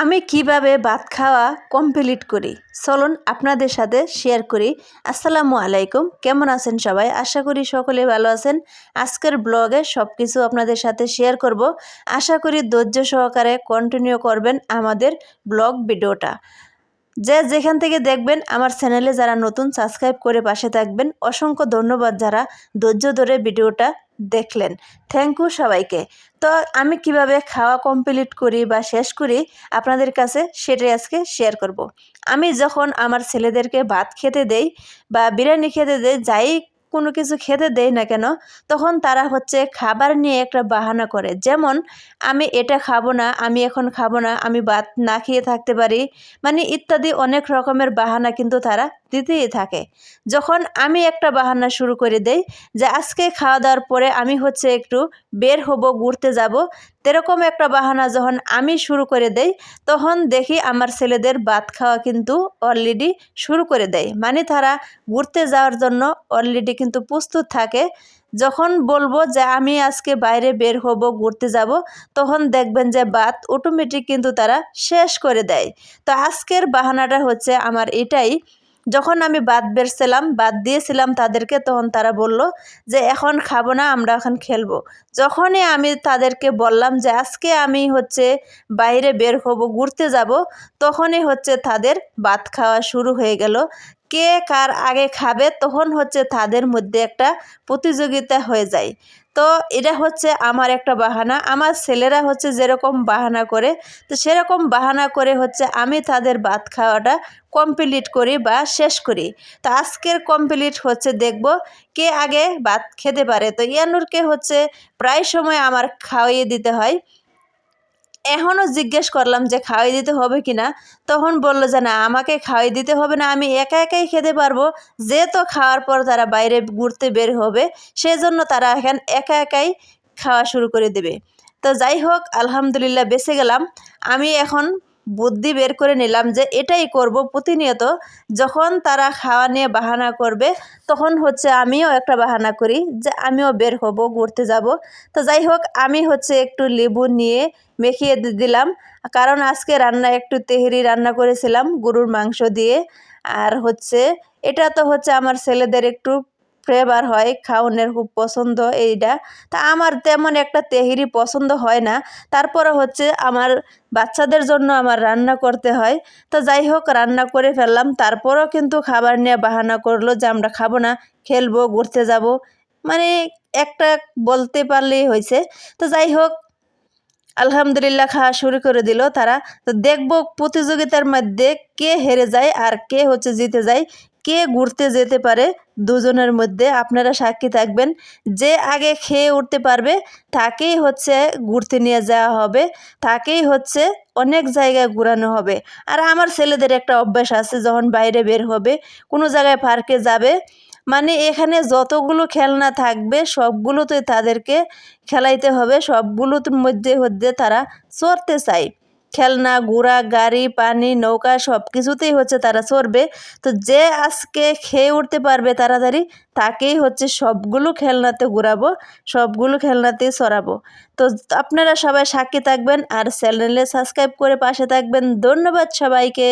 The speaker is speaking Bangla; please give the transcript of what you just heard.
আমি কিভাবে ভাত খাওয়া কমপ্লিট করি চলুন আপনাদের সাথে শেয়ার করি। আসসালামু আলাইকুম, কেমন আছেন সবাই? আশা করি সকলে ভালো আছেন। আজকের ব্লগে সব কিছু আপনাদের সাথে শেয়ার করব। আশা করি ধৈর্য সহকারে কন্টিনিউ করবেন আমাদের ব্লগ ভিডিওটা। যে যেখান থেকে দেখবেন আমার চ্যানেলে যারা নতুন সাবস্ক্রাইব করে পাশে থাকবেন, অসংখ্য ধন্যবাদ যারা ধৈর্য ধরে ভিডিওটা দেখলেন। থ্যাংক ইউ সবাইকে। তো আমি কিভাবে খাওয়া কমপ্লিট করি বা শেষ করি আপনাদের কাছে সেটাই আজকে শেয়ার করব। আমি যখন আমার ছেলেদেরকে ভাত খেতে দেই বা বিরিয়ানি খেতে দেই, যাই কোনো কিছু খেতে দেই না কেন, তখন তারা খাবার নিয়ে একটা বাহানা করে। যেমন আমি এটা খাবো না, আমি এখন খাবো না, আমি ভাত না খেয়ে থাকতে পারি, মানে ইত্যাদি অনেক রকমের বাহানা কিন্তু তারা দিতেই থাকে। যখন আমি একটা বাহানা শুরু করে দেই যে আজকে খাওয়া দাওয়ার পরে আমি একটু বের হব, ঘুরতে যাব, তেরকম একটা বাহানা যখন আমি শুরু করে দেই, তখন দেখি আমার ছেলেদের ভাত খাওয়া কিন্তু অলরেডি শুরু করে দেয়। মানে তারা ঘুরতে যাওয়ার জন্য অলরেডি কিন্তু প্রস্তুত থাকে। যখন বলবো যে আমি আজকে বাইরে বের হব, ঘুরতে যাব, তখন দেখবেন যে ভাত অটোমেটিক কিন্তু তারা শেষ করে দেয়। তো আজকের বাহানাটা আমার এটাই। যখন আমি ভাত দিয়েছিলাম তাদেরকে, তখন তারা বলল যে এখন খাবো না, আমরা এখন খেলবো। যখনই আমি তাদেরকে বললাম যে আজকে আমি বাইরে বের হব, ঘুরতে যাব, তখনই তাদের ভাত খাওয়া শুরু হয়ে গেল। কে কার আগে খাবে, তখন তাদের মধ্যে একটা প্রতিযোগিতা হয়ে যায়। তো এটা আমার একটা বাহানা। আমার ছেলেরা যেরকম বাহানা করে, তো সেরকম বাহানা করে আমি তাদের ভাত খাওয়াটা কমপ্লিট করি বা শেষ করি। তো আজকের কমপ্লিট দেখব কে আগে ভাত খেতে পারে। তো ইয়ানুরকে প্রায় সময় আমার খাওয়িয়ে দিতে হয়। এখনও জিজ্ঞেস করলাম যে খাওয়াই দিতে হবে কি না, তখন বলল যে না, আমাকে খাওয়াই দিতে হবে না, আমি একা একাই খেতে পারবো। যেহেতু খাওয়ার পর তারা বাইরে ঘুরতে বের হবে, সেজন্য তারা এখন একা একাই খাওয়া শুরু করে দেবে। তো যাই হোক, আলহামদুলিল্লাহ বেঁচে গেলাম। আমি এখন বুদ্ধি বের করে নিলাম যে এটাই করব প্রতিনিয়ত। যখন তারা খাওয়া নিয়ে বাহানা করবে, তখন আমিও একটা বাহানা করি যে আমিও বের হব, ঘুরতে যাব। তো যাই হোক, আমি একটু লেবু নিয়ে মেখিয়ে দিলাম, কারণ আজকে রান্না একটু তেহেরি রান্না করেছিলাম গরুর মাংস দিয়ে। আর এটা তো আমার ছেলেদের একটু ফ্লেভার হয়, খাওয়ানোর খুব পছন্দ এইটা। তা আমার তেমন একটা তেহেরি পছন্দ হয় না, তারপরে আমার বাচ্চাদের জন্য আমার রান্না করতে হয়। তো যাই হোক, রান্না করে ফেললাম, তারপরও কিন্তু খাবার নিয়ে বাহানা করলো যে আমরা খাবো না, খেলবো, ঘুরতে যাব। মানে একটা বলতে পারলেই হয়েছে। তো যাই হোক, আলহামদুলিল্লাহ খাওয়া শুরু করে দিল তারা। তো দেখব প্রতিযোগিতার মধ্যে কে হেরে যায় আর কে জিতে যায়, কে ঘুরতে যেতে পারে দুজনের মধ্যে। আপনারা সাক্ষী থাকবেন। যে আগে খেয়ে উঠতে পারবে তাকেই ঘুরতে নিয়ে যাওয়া হবে, তাকেই অনেক জায়গায় ঘোরানো হবে। আর আমার ছেলেদের একটা অভ্যাস আছে, যখন বাইরে বের হবে, কোনো জায়গায় পার্কে যাবে, মানে এখানে যতগুলো খেলনা থাকবে সবগুলোতে তাদেরকে খেলাইতে হবে। সবগুলোর মধ্যে তারা চড়তে চায়। খেলনা, ঘোড়া, গাড়ি, পানি, নৌকা সব কিছুতেই তারা চড়বে। তো যে আজকে খেয়ে উঠতে পারবে তাড়াতাড়ি, তাকেই সবগুলো খেলনাতে ঘোরাবো, সবগুলো খেলনাতেই চড়াবো। তো আপনারা সবাই সাক্ষী থাকবেন আর চ্যানেলে সাবস্ক্রাইব করে পাশে থাকবেন। ধন্যবাদ সবাইকে।